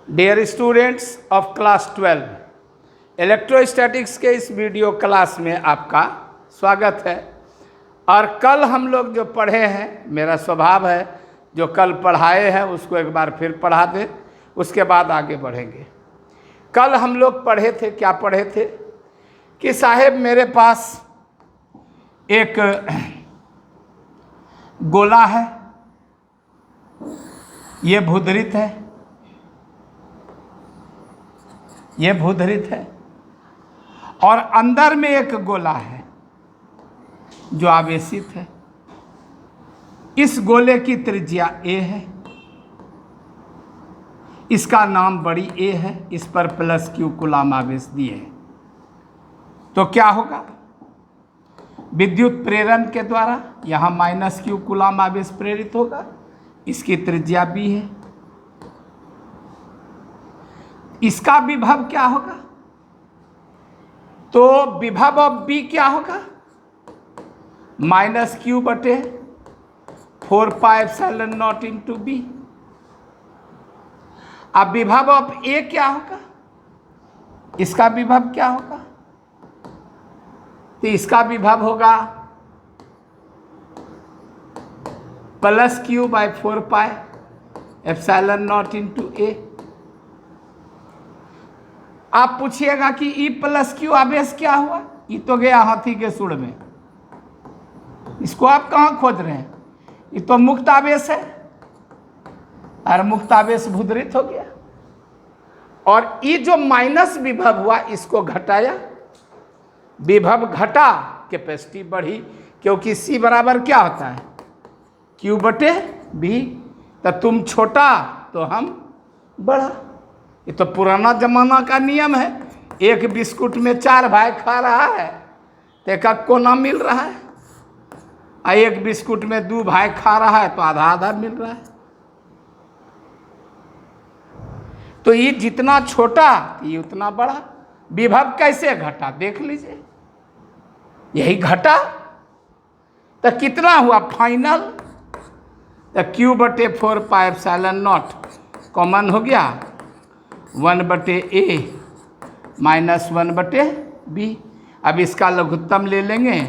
Dear students of class 12, electrostatics के इस video class में आपका स्वागत है। और कल हम लोग जो पढ़े हैं, मेरा स्वभाव है जो कल पढ़ाए हैं उसको एक बार फिर पढ़ा दें, उसके बाद आगे बढ़ेंगे। कल हम लोग पढ़े थे, क्या पढ़े थे कि साहेब मेरे पास एक गोला है, ये भूधरित है, ये भूधरित है, और अंदर में एक गोला है जो आवेशित है। इस गोले की त्रिज्या a है, इसका नाम बड़ी A है, इस पर प्लस Q कूलाम आवेश दिए हैं। तो क्या होगा? विद्युत प्रेरण के द्वारा यहाँ माइनस Q कूलाम आवेश प्रेरित होगा, इसकी त्रिज्या B है। इसका विभव क्या होगा? तो विभव ऑफ B क्या होगा? माइनस Q बटे 4πε0 इंटू B। अब विभव ऑफ A क्या होगा? इसका विभव क्या होगा? तो इसका विभव होगा plus Q by 4πε0 into A। आप पूछिएगा कि E प्लस Q आवेश क्या हुआ? ये तो गया हाथी के सुर में, इसको आप कहाँ खोज रहे हैं? ये तो मुक्त आवेश है, और मुक्त आवेश भूधरित हो गया। और ये जो माइनस विभव हुआ इसको घटाया, विभव घटा, कैपेसिटी बढ़ी, क्योंकि C बराबर क्या होता है? Q बटे B। तो तुम छोटा तो हम बड़ा। ये तो पुराना जमाना का नियम है। एक बिस्कुट में 4 भाई खा रहा है तो एक कोना मिल रहा है, और एक बिस्कुट में 2 भाई खा रहा है तो आधा आधा मिल रहा है। तो ये जितना छोटा ये उतना बड़ा। विभव कैसे घटा देख लीजिए, यही घटा। तो कितना हुआ फाइनल? तो Q बटे 4πε0 कॉमन हो गया, 1 बटे A माइनस 1 बटे B। अब इसका लघुत्तम ले लेंगे,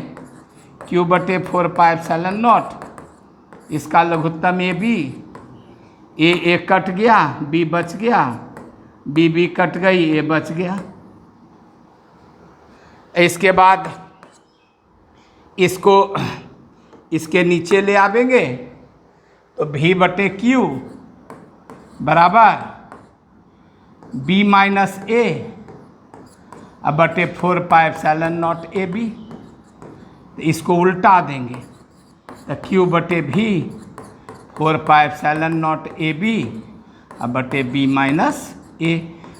Q बटे 4πε0, इसका लघुत्तम AB, A कट गया, B बच गया, B कट गई, A बच गया। इसके बाद इसको इसके नीचे ले आवेंगे तो V बटे Q बराबर B माइनस A अब बटे 4πε0 AB। इसको उल्टा देंगे तो Q बटे V 4πε0 AB अब बटे B माइनस A।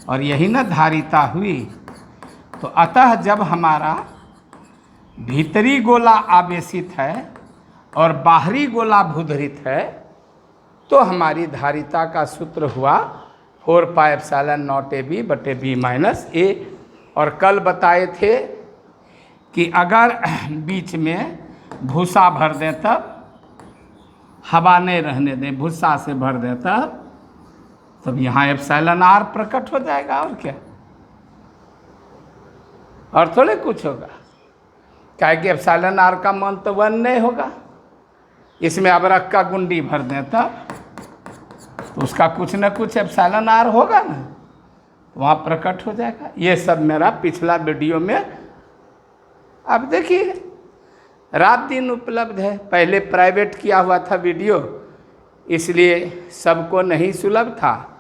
और यही ना धारिता हुई। तो अतः जब हमारा भीतरी गोला आवेशित है और बाहरी गोला भूधरित है तो हमारी धारिता का सूत्र हुआ 4πε0 AB बटे B माइनस A। और कल बताए थे कि अगर बीच में भूसा भर दें तब हवा नहीं रहने दें, भूसा से भर दें तब यहाँ εr प्रकट हो जाएगा। और क्या, और थोड़े कुछ होगा, क्या कि εr का मान तो 1 नहीं होगा। इसमें अबरक का गुंडी भर दें तब तो उसका कुछ न कुछ εr होगा ना, वहाँ प्रकट हो जाएगा। ये सब मेरा पिछला वीडियो में आप देखिए, रात दिन उपलब्ध है। पहले प्राइवेट किया हुआ था वीडियो, इसलिए सबको नहीं सुलभ था,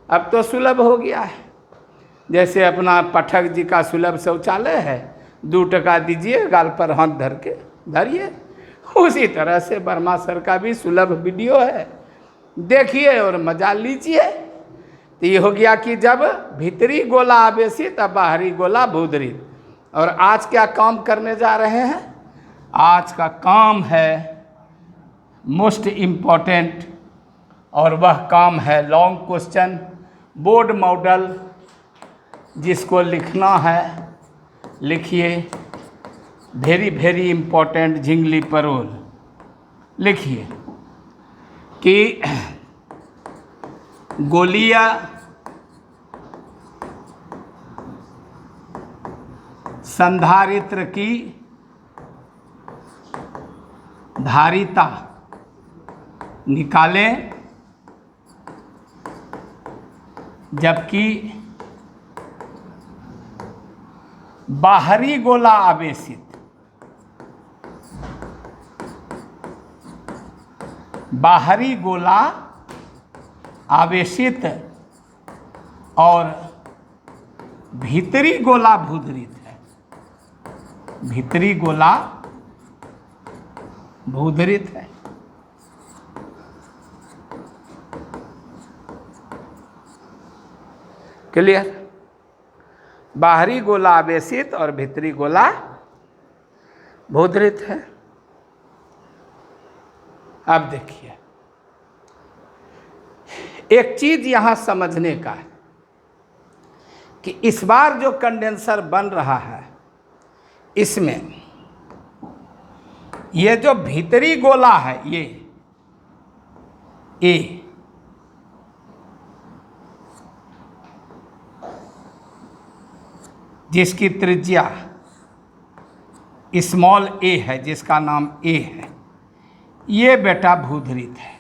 अब तो सुलभ हो गया है। जैसे अपना पाठक जी का सुलभ शौचालय है, 2 टका दीजिए, गाल पर हाथ धर के धरिए। उसी तरह से वर्मा सर का भी सुलभ वीडियो है, देखिए और मजा लीजिए। तो ये हो गया कि जब भीतरी गोला आवेशित और बाहरी गोला भूधरित। और आज क्या काम करने जा रहे हैं? आज का काम है मोस्ट इम्पोर्टेंट, और वह काम है लॉन्ग क्वेश्चन बोर्ड मॉडल, जिसको लिखना है लिखिए। वेरी वेरी इम्पोर्टेंट झिंगली परोल लिखिए कि गोलिया संधारित्र की धारिता निकालें, जबकि बाहरी गोला आवेशित और भीतरी गोला भूधरित है, भीतरी गोला भूधरित है। क्लियर? बाहरी गोला आवेशित और भीतरी गोला भूधरित है। अब देखिए, एक चीज यहां समझने का है कि इस बार जो कंडेंसर बन रहा है, इसमें ये जो भीतरी गोला है, ये ए, जिसकी त्रिज्या स्मॉल ए है, जिसका नाम ए है, ये बेटा भूधरित है।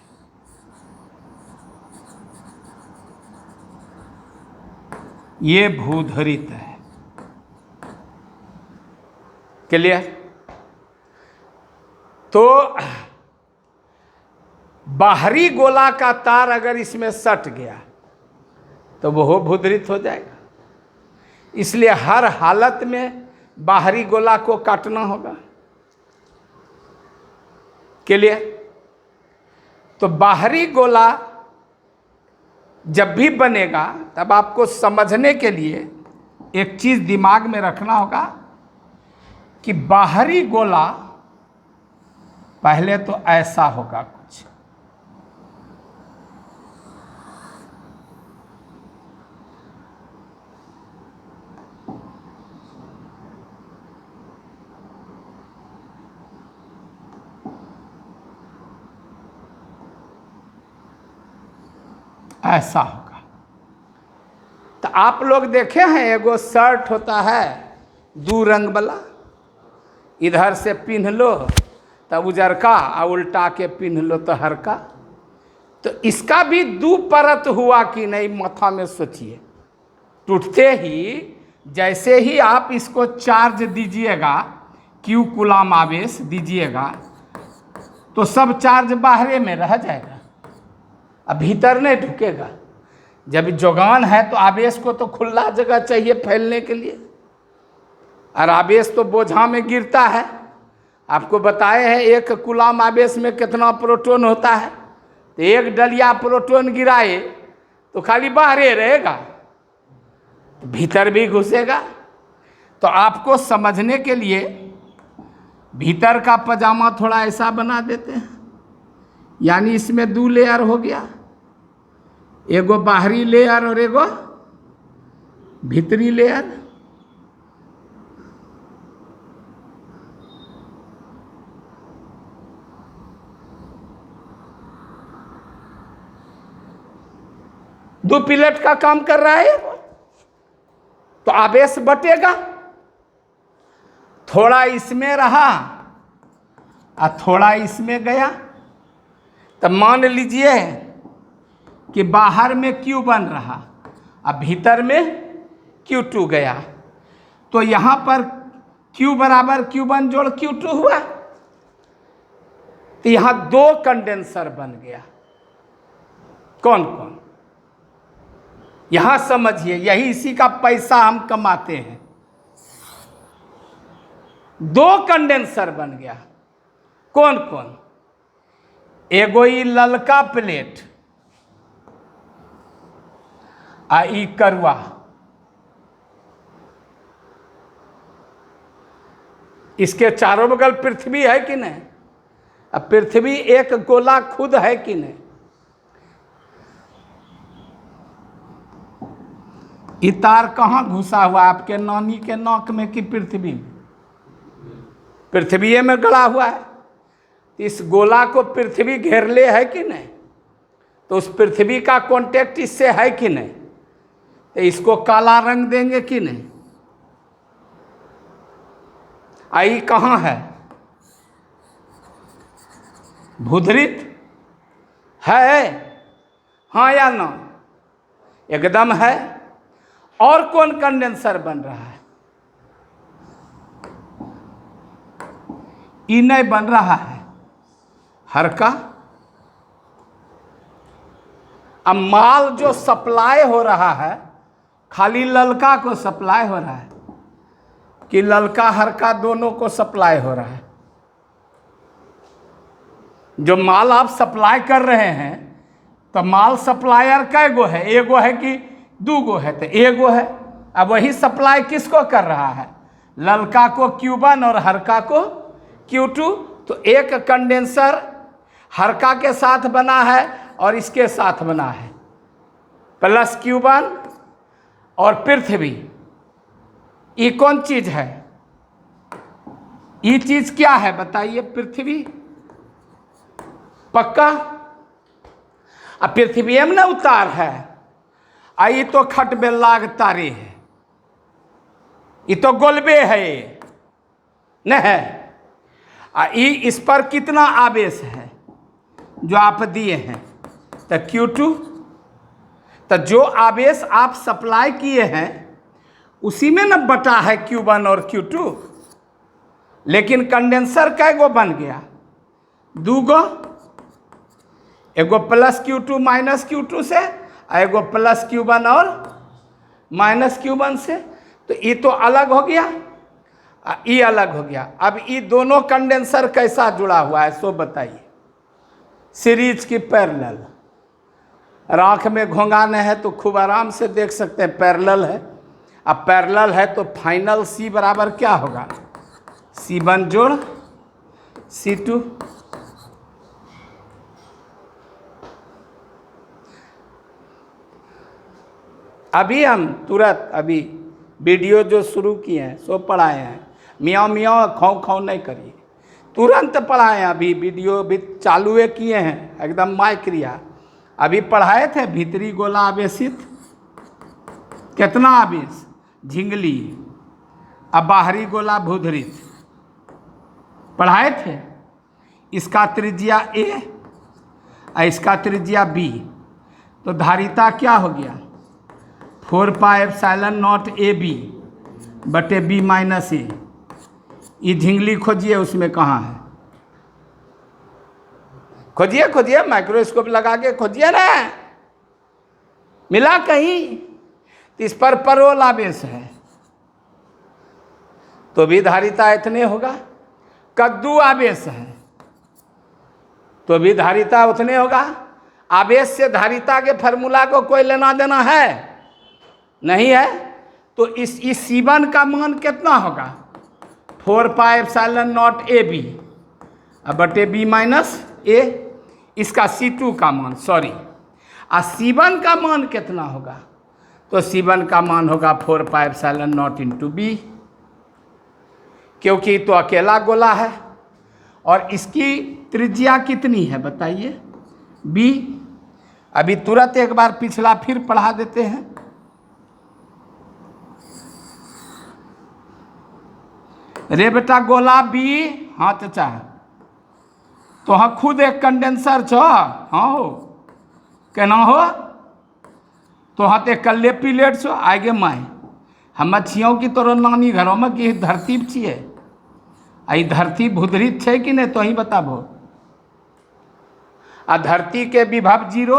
ये भूधरित है। क्लियर? तो बाहरी गोला का तार अगर इसमें सट गया तो वो भूधरित हो जाएगा। इसलिए हर हालत में बाहरी गोला को काटना होगा। क्लियर? तो बाहरी गोला जब भी बनेगा तब आपको समझने के लिए एक चीज दिमाग में रखना होगा कि बाहरी गोला पहले तो ऐसा होगा कुछ, ऐसा होगा। तो आप लोग देखे हैं, एगो शर्ट होता है दो रंग वाला, इधर से पिन्ह लो तो उजरका और उल्टा के पिन्ह लो तो हरका। तो इसका भी दो परत हुआ कि नहीं, माथा में सोचिए। टूटते ही जैसे ही आप इसको चार्ज दीजिएगा, क्यू कूलाम आवेश दीजिएगा, तो सब चार्ज बाहरे में रह जाएगा, अब भीतर नहीं ढुकेगा। जब जोगान है तो आवेश को तो खुला जगह चाहिए फैलने के लिए, और आवेश तो बोझा में गिरता है। आपको बताए हैं एक कूलाम आवेश में कितना प्रोटॉन होता है, तो एक डलिया प्रोटॉन गिराए तो खाली बाहरे रहेगा, तो भीतर भी घुसेगा। तो आपको समझने के लिए भीतर का पजामा थोड़ा ऐसा बना देते हैं, यानी इसमें दो लेयर हो गया, एगो बाहरी लेयर और एगो भीतरी लेयर। दो पिलेट का काम कर रहा है, तो आवेश बटेगा, थोड़ा इसमें रहा और थोड़ा इसमें गया। तब मान लीजिए कि बाहर में Q बन रहा और भीतर में Q2 गया, तो यहां पर Q बराबर Q1 जोड़ Q2 हुआ, तो यहां दो कंडेंसर बन गया। कौन कौन? यहां समझिए, यही इसी का पैसा हम कमाते हैं। दो कंडेंसर बन गया। कौन कौन? एगो ई ललका प्लेट आ ई करुआ, इसके चारों बगल पृथ्वी है कि नहीं? अब पृथ्वी एक गोला खुद है कि नहीं? ये तार कहाँ घुसा हुआ? आपके नानी के नाक में कि पृथ्वी में? पृथ्वी में गड़ा हुआ है। इस गोला को पृथ्वी घेर ले है कि नहीं? तो उस पृथ्वी का कांटेक्ट इससे है कि नहीं? तो इसको काला रंग देंगे कि नहीं? आई कहाँ है? भूधृत है, हाँ या ना? एकदम है। और कौन कंडेंसर बन रहा है? ई नहीं बन रहा है, हरका। अब माल जो सप्लाई हो रहा है, खाली ललका को सप्लाई हो रहा है कि ललका हरका दोनों को सप्लाई हो रहा है? जो माल आप सप्लाई कर रहे हैं, तो माल सप्लायर कै गो है? एगो है कि दू गो है? तो एगो है। अब वही सप्लाई किसको कर रहा है? ललका को Q1 और हरका को Q2। तो एक कंडेंसर हरका के साथ बना है और इसके साथ बना है, प्लस Q1 और पृथ्वी। ये कौन चीज है? ये चीज क्या है बताइए? पृथ्वी। पक्का? अब पृथ्वी में ना उतार है, आई तो खट बेल्लाग तारे है, ये तो गोलबे है, न है? इस पर कितना आवेश है जो आप दिए हैं? तो Q2। तो जो आवेश आप सप्लाई किए हैं उसी में न बटा है Q1 और Q2। लेकिन कंडेंसर कै गो बन गया? दू गो। एगो प्लस Q2 माइनस Q2 से, एगो प्लस Q1 और माइनस Q1 से। तो ये तो अलग हो गया, ये अलग हो गया। अब ये दोनों कंडेंसर कैसा जुड़ा हुआ है सो बताइए? सीरीज की पैरेलल। आँख में घोंघाने है तो खूब आराम से देख सकते हैं, पैरेलल है। अब पैरेलल है तो फाइनल C बराबर क्या होगा? C1 जोड़ C2। अभी हम तुरंत अभी वीडियो जो शुरू किए हैं सो पढ़ाए हैं। मियाँ मियाँ खाओ खाओ नहीं करिए, तुरंत पढ़ाए हैं। अभी वीडियो भी चालू किए हैं, एकदम माय क्रिया। अभी पढ़ाए थे भीतरी गोला आवेशित, कितना आवेश? झिंगली। अब बाहरी गोला भूधृत पढ़ाए थे। इसका त्रिज्या A और इसका त्रिज्या B। तो धारिता क्या हो गया? 4πε0 AB बटे B माइनस A। ये झिंगली खोजिए, उसमें कहाँ है? खोजिए खोजिए, माइक्रोस्कोप लगा के खोजिए ना, मिला कहीं? तो इस पर परोल आवेश है तो भी धारिता इतने होगा। कद्दू आवेश है तो भी धारिता उतने होगा। आवेश से धारिता के फार्मूला को कोई लेना देना है नहीं है। तो इस C1 का मान कितना होगा? 4πε0 AB बटे B माइनस A। इसका C2 का मान, सॉरी, C1 का मान कितना होगा? तो C1 का मान होगा 4πε0 इंटू B, क्योंकि तो अकेला गोला है। और इसकी त्रिज्या कितनी है बताइए? B। अभी तुरंत एक बार पिछला फिर पढ़ा देते हैं। रे बेटा गोला B, हाँ चाचा, तो हाँ खुद एक कंडेंसर छो, हाँ हो केना हो? तो हाँ तो कल्ले प्लेट छो आगे माए। हम छियों कि तोरो नानी घरों में कि धरती छिए, आई धरती भूधृत है कि नहीं तो ही बताबो। आ धरती के विभव 0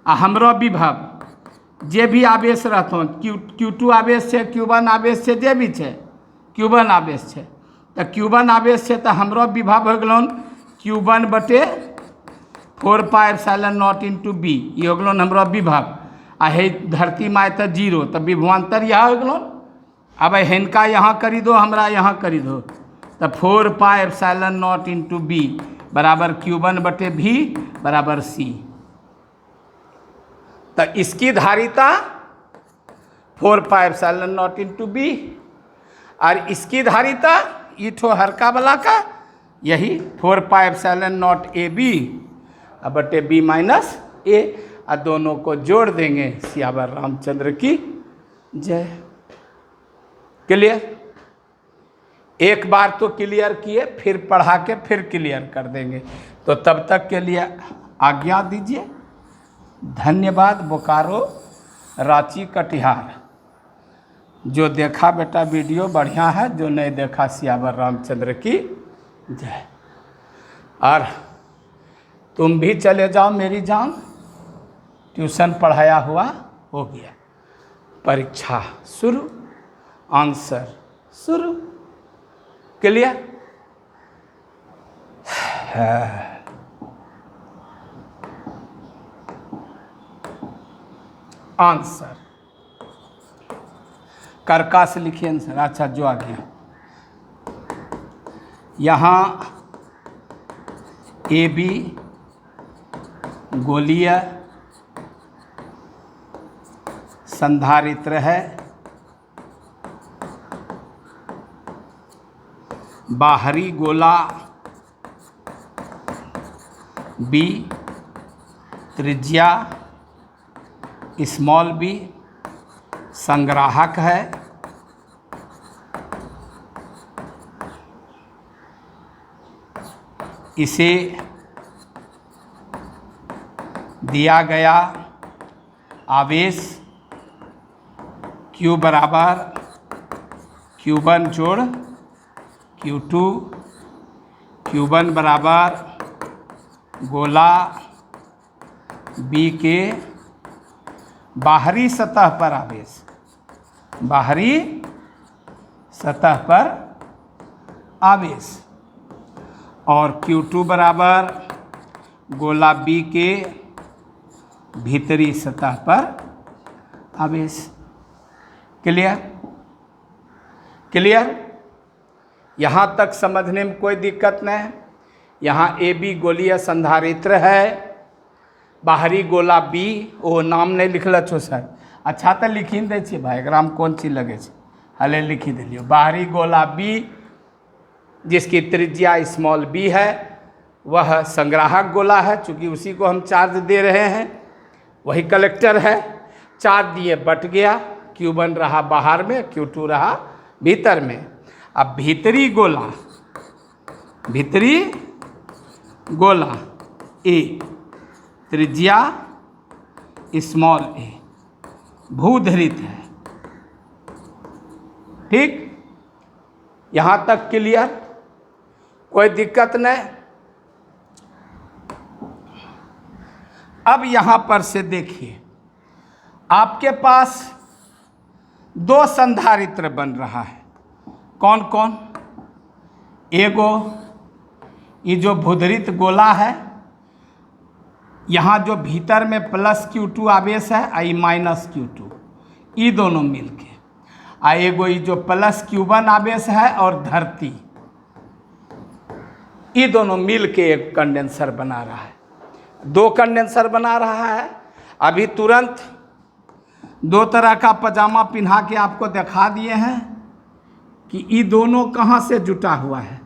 आ हमरो विभव जे भी आवेश रहतो Q2 आवेश है, Q1 आवेश है, जे भी है Q1 आवेश है। तो Q1 आवेश है तो हमरो विभव हो गलन Q1 बटे 4πε0 इंटू B। ये हो गलन हमरो विभव। आ हे धरती माए तो 0, तो विभवान्तर यह हो गलन। अब हिनका यहाँ करी दो, हमरा यहाँ करी दो, तो 4πε0 इंटू B बराबर Q1 बटे V बराबर C। तो इसकी धारिता 4πε0 इंटू B और इसकी धारिता ईठो हरका वाला का यही 4πε0 AB बटे B माइनस A। और दोनों को जोड़ देंगे। सियावर रामचंद्र की जय। क्लियर? एक बार तो क्लियर किए, फिर पढ़ा के फिर क्लियर कर देंगे। तो तब तक के लिए आज्ञा दीजिए। धन्यवाद। बोकारो, रांची, कटिहार। जो देखा बेटा वीडियो बढ़िया है, जो नहीं देखा सियावर रामचंद्र की जय। और तुम भी चले जाओ मेरी जान, ट्यूशन पढ़ाया हुआ हो गया। परीक्षा शुरू, आंसर शुरू। क्लियर? आंसर करका से लिखिए आंसर। अच्छा, जो आ गया यहाँ ए बी गोलीय संधारित्र है, बाहरी गोला बी, त्रिज्या स्मॉल बी संग्राहक है। इसे दिया गया आवेश Q बराबर Q1 जोड़ Q2, Q1 बराबर गोला B के बाहरी सतह पर आवेश, बाहरी सतह पर आवेश, और Q2 बराबर गोला B के भीतरी सतह पर आवेश। क्लियर? क्लियर? यहाँ तक समझने में कोई दिक्कत नहीं है। यहाँ ए बी गोलीय संधारित्र है, बाहरी गोला बी, ओ नाम नहीं लिखल छो सर। अच्छा तो लिखी दे छे भाई, एकरा में कौन चीज लगे छे, हले लिखी दिलियो। बाहरी गोला बी जिसकी त्रिज्या स्मॉल बी है, वह संग्राहक गोला है, चूँकि उसी को हम चार्ज दे रहे हैं, वही कलेक्टर है। चार्ज दिए बट गया, Q1 रहा बाहर में, Q2 रहा भीतर में। अब भीतरी गोला, भीतरी गोला ए, त्रिज्या स्मॉल ए, भूधरित है। ठीक, यहाँ तक क्लियर? कोई दिक्कत नहीं। अब यहाँ पर से देखिए, आपके पास दो संधारित्र बन रहा है। कौन कौन? एगो ये जो भूधरित गोला है, यहाँ जो भीतर में प्लस Q2 आवेश है, आई माइनस Q2, ये दोनों मिलके, आ एगो ये जो प्लस Q1 आवेश है और धरती, ये दोनों मिलके एक कंडेंसर बना रहा है। दो कंडेंसर बना रहा है। अभी तुरंत दो तरह का पजामा पिन्हा के आपको दिखा दिए हैं कि ये दोनों कहाँ से जुटा हुआ है।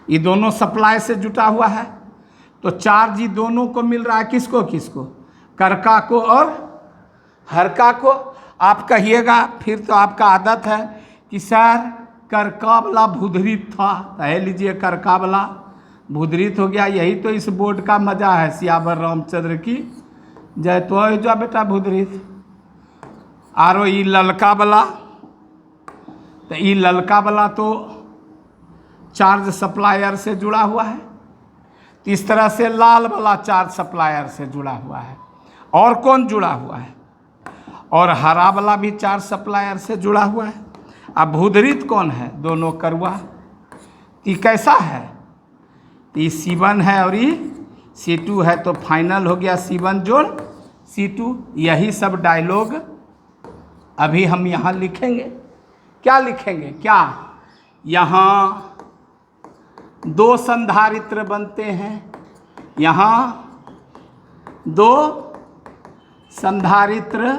ये दोनों सप्लाई से जुटा हुआ है, तो चार्ज ये दोनों को मिल रहा है। किसको किसको? करका को और हरका को। आप कहिएगा, फिर तो आपका आदत है कि सर करका वाला भूधरित था, कह लीजिए करका वाला भूधरित हो गया। यही तो इस बोर्ड का मजा है, सियावर रामचंद्र की जय। तो हो जा बेटा भूधरित। आरो ये ललका वाला, तो ये ललका वाला तो चार्ज सप्लायर से जुड़ा हुआ है। तो इस तरह से लाल वाला चार्ज सप्लायर से जुड़ा हुआ है। और कौन जुड़ा हुआ है? और हरा वाला भी चार्ज सप्लायर से जुड़ा हुआ है। अब भूधरित कौन है? दोनों करुआ। ये कैसा है? ये C1 है और ये C2 है, तो फाइनल हो गया C1 जोड़ C2। यही सब डायलॉग अभी हम यहाँ लिखेंगे। क्या लिखेंगे? क्या यहाँ दो संधारित्र बनते हैं, यहाँ दो संधारित्र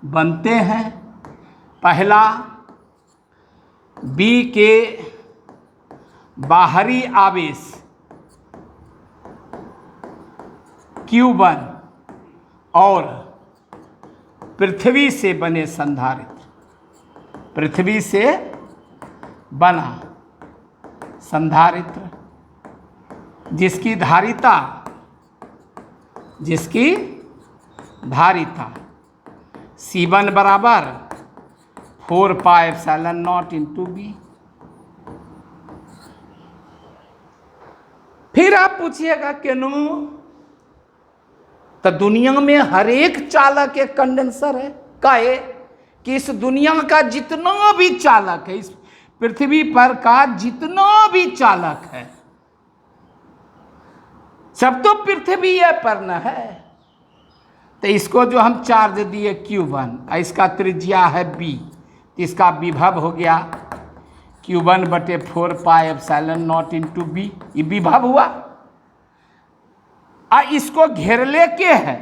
बनते हैं। पहला B के बाहरी आवेश Q1 और पृथ्वी से बने संधारित्र पृथ्वी से बना संधारित्र जिसकी धारिता C1 बराबर 4 pi epsilon naught into B. फिर आप पूछिएगा क्यों, तो दुनिया में हर एक चालक एक कंडेंसर है। काहे कि इस दुनिया का जितना भी चालक है, इस पृथ्वी पर का जितना भी चालक है, सब तो पृथ्वी पर न है। तो इसको जो हम चार्ज दिए Q1, इसका त्रिज्या है B, तो इसका विभव हो गया Q1 बटे 4 pi epsilon naught into B. ये विभव हुआ। इसको घेरले के है,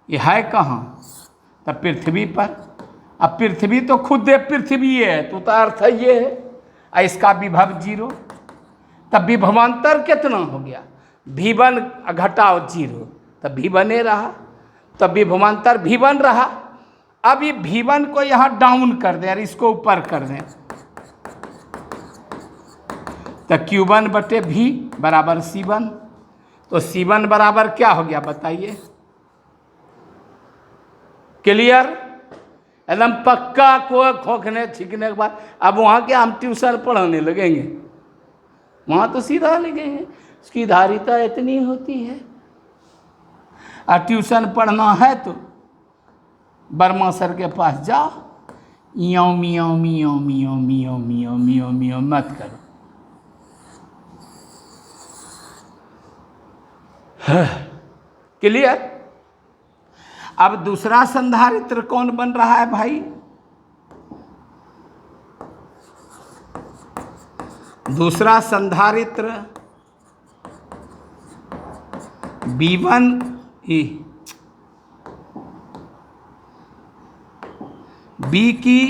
ये है कहाँ? तो पृथ्वी पर। अब पृथ्वी तो खुद पृथ्वी है, तो अर्थ है ये है। इसका विभव 0, तब विभवांतर कितना हो गया? V1 घटाओ 0, तब V1 रहा, तब विभवांतर V1 रहा। अब ये V1 को यहाँ डाउन कर दें और इसको ऊपर कर दें, तो Q1 बटे V बराबर C1। तो C1 बराबर क्या हो गया बताइए? क्लियर? एकदम पक्का। को खोखने छींकने के बाद अब वहाँ के हम ट्यूशन पढ़ाने लगेंगे, वहाँ तो सीधा लगेंगे उसकी धारिता इतनी होती है। और ट्यूशन पढ़ना है तो वर्मा सर के पास जाओ, मियाँ मियाँ मियाँ मियाँ मियाँ मियाँ मियाँ मियाँ मत करो। क्लियर? अब दूसरा संधारित्र कौन बन रहा है भाई? दूसरा संधारित्र B1 B की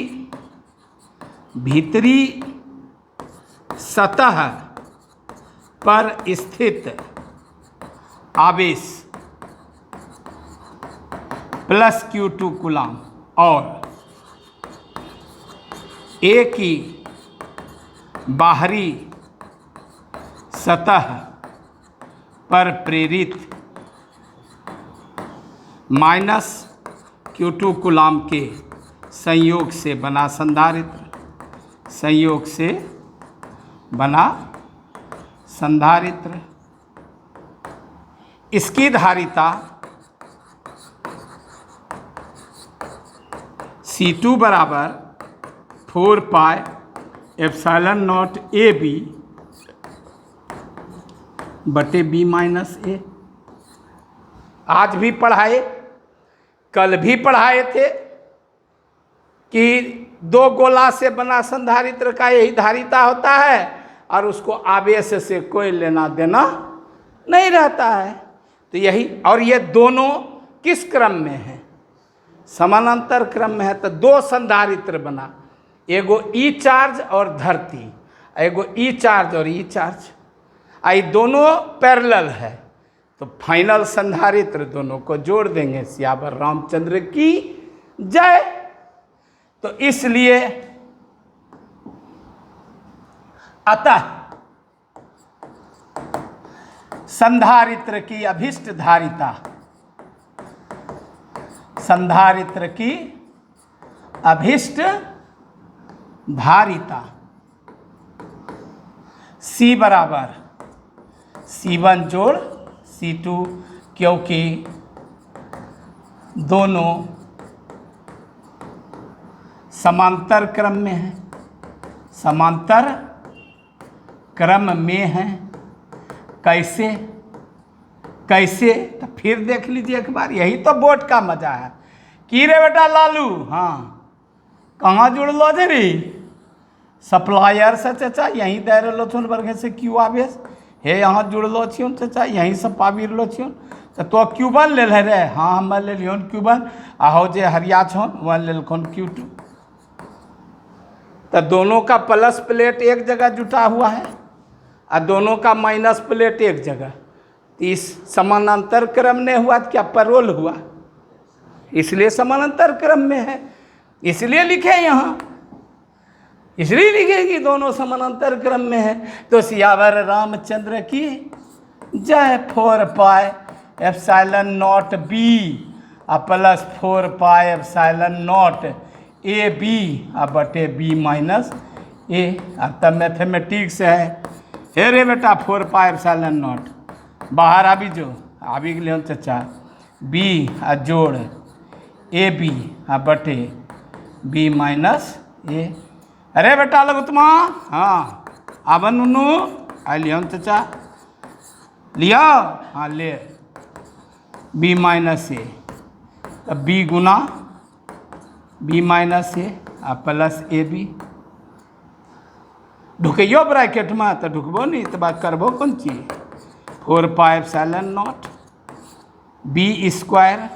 भीतरी सतह पर स्थित आवेश प्लस Q2 कूलाम और A की बाहरी सतह पर प्रेरित माइनस Q2 कूलाम के संयोग से बना संधारित्र। संयोग से बना संधारित्र। इसकी धारिता C2 बराबर 4 पाई एप्सिलॉन नॉट AB बटे B माइनस A। आज भी पढ़ाए, कल भी पढ़ाए थे कि दो गोला से बना संधारित्र का यही धारिता होता है और उसको आवेश से कोई लेना देना नहीं रहता है। तो यही, और ये दोनों किस क्रम में है? समानांतर क्रम में है। तो दो संधारित्र बना, एगो ई चार्ज और धरती, एगो ई चार्ज और ई चार्ज, आई दोनों पैरेलल है। तो फाइनल संधारित्र दोनों को जोड़ देंगे। सियावर रामचंद्र की जय। तो इसलिए अतः संधारित्र की अभिष्ट धारिता, संधारित्र की अभिष्ट धारिता C बराबर C1 जोड़ C2, क्योंकि दोनों समांतर क्रम में हैं। समांतर क्रम में हैं। कैसे? कैसे? तो फिर देख लीजिए एक बार। यही तो बोर्ड का मजा है। की रे बेटा लालू, हाँ कहाँ जुड़लो जे रे? सप्लायर से चाचा यहीं दे रहो छन बरगे से क्यू आवेश हे यहाँ जुड़लो छियन चाचा, यहीं से पाबी रहलो छियन। तो Q1 ले रे? हाँ हम ले लियन Q1। आहो जे हरिया छन वह लेलखन Q2। तो दोनों का प्लस प्लेट एक जगह जुटा हुआ है और दोनों का माइनस प्लेट एक जगह। तो इस समानांतर क्रम में हुआ तो क्या पैरेलल हुआ? इसलिए समानांतर क्रम में है, इसलिए लिखे यहाँ इसलिए लिखेगी दोनों समानांतर क्रम में है। तो सियावर रामचंद्र की जय। 4 pi epsilon naught B plus 4 pi epsilon naught A B बटे बी माइनस ए। अब तब मैथमेटिक्स है। हे रे बेटा 4 पाई एप्सिलॉन नॉट बाहर आबी जो आबी गए चचा बी जोड़ ए बी बटे बी माइनस ए। अरे बेटा लगुतमा हाँ आवन नुनू आ लियो चचा लिया हाँ ले बी माइनस ए। तब बी गुना B minus A plus A B ढुकइयो ब्रैकेट में तो ढुकबो नहीं तो बात करबो कौन चीज। 4 pi epsilon naught B square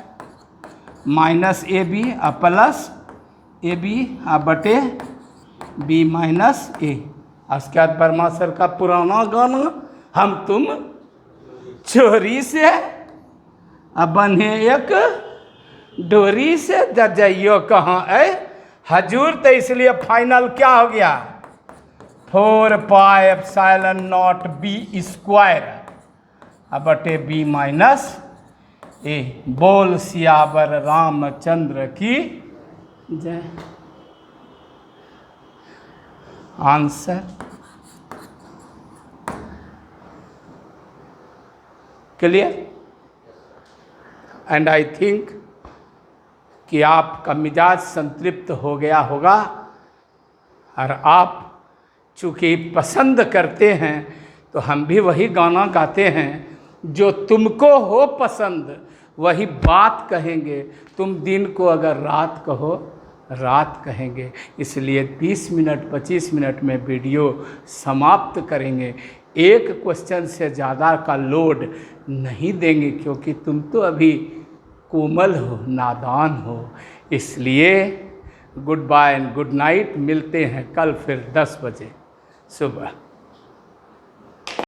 minus A B plus A B बटे बी माइनस ए। उसके बाद वर्मा सर का पुराना गाना हम तुम चोरी से बने एक डोरी से जइयो कहाँ है हजूर। तो इसलिए फाइनल क्या हो गया 4 pi epsilon naught B square बटे बी माइनस ए। बोल सियावर रामचंद्र की जय। Answer clear. And I think कि आपका मिजाज संतृप्त हो गया होगा और आप चूँकि पसंद करते हैं तो हम भी वही गाना गाते हैं जो तुमको हो पसंद वही बात कहेंगे। तुम दिन को अगर रात कहो रात कहेंगे। इसलिए 20 मिनट 25 मिनट में वीडियो समाप्त करेंगे। एक क्वेश्चन से ज़्यादा का लोड नहीं देंगे क्योंकि तुम तो अभी कोमल हो नादान हो। इसलिए good bye and good night. मिलते हैं कल फिर 10 बजे सुबह।